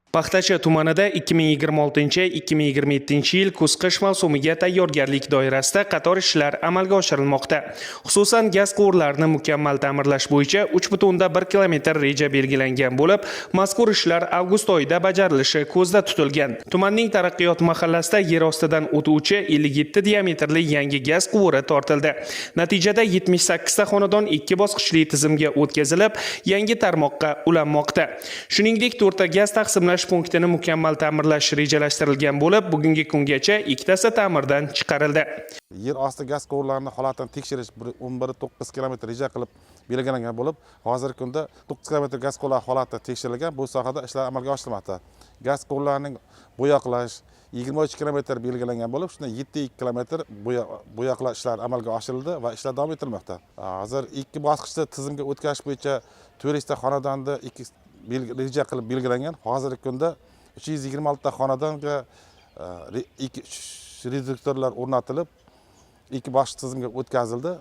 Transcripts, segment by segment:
Paxtachi tumanida 2026-2027 yil kuz-qish mavsumiga tayyorgarlik doirasida qator ishlar amalga oshirilmoqda. Xususan, gaz quvurlarini mukammal ta'mirlash bo'yicha 3,1 kilometr reja belgilangan bo'lib, mazkur ishlar avgust oyida bajarilishi ko'zda tutilgan. Tumanning Taraqqiyot mahallasida yer ostidan o'tuvchi 57 diametrli yangi gaz quvuri tortildi. Natijada 78 ta xonadon 2 bosqichli tizimga o'tkazilib, yangi tarmoqqa ulanmoqda. Shuningdek, 4 ta gaz taqsimlash punktini mukammal ta'mirlash rejalashtirilgan bo'lib, bugungi kungacha 2 tasi ta'mirdan chiqarildi. Yer osti gaz quvurlarining holatini tekshirish 11,9 kilometr reja qilib belgilangan bo'lib, hozirgi kunda 9 kilometr gaz quvurlari holati tekshirilgan. Bu sohada ishlar amalga oshirilmoqda. Gaz quvurlarining bo'yoqlash 23 kilometr belgilangan bo'lib, shunda 7,2 kilometr bo'yoqlash ishlari amalga oshirildi va ishlar davom ettirilmoqda. Hozir 2 bosqichda tizimga o'tkazish bo'yicha 400 ta xonadonni reja qilib belgilangan. Hozirgi kunda 326 ta xonadonga reduktorlar o'rnatilib, 2 boshli tizimga o'tkazildi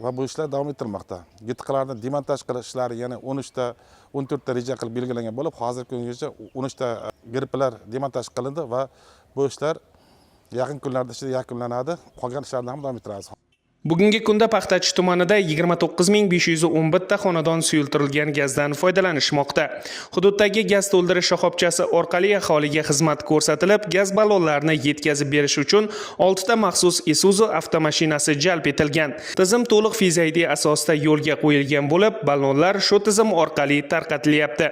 va bu ishlar davom ettirilmoqda. Gitqalarni demontaj qilish ishlari yana 14 ta reja qilib belgilangan bo'lib, hozirgi kungacha 13 ta girplar demontaj qilindi va bu ishlar yaqin kunlarda yakunlanadi. Qolgan ishlarni ham davom ettiramiz. Bugungi kunda Paxtachi tumanida 29511 ta xonadon suyultirilgan gazdan foydalanishmoqda. Hududdagi gaz to'ldirish shoxobchasi orqali aholiga xizmat ko'rsatilib, gaz ballonlarini yetkazib berish uchun 6 ta maxsus Isuzu avtomashinasi jalb etilgan. Tizim to'liq fizaydiy asosida yo'lga qo'yilgan bo'lib, ballonlar shu tizim orqali tarqatilyapti.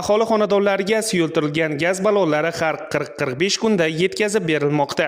Aholi xonadonlariga suyultirilgan gaz ballonlari har 40-45 kunda yetkazib berilmoqda.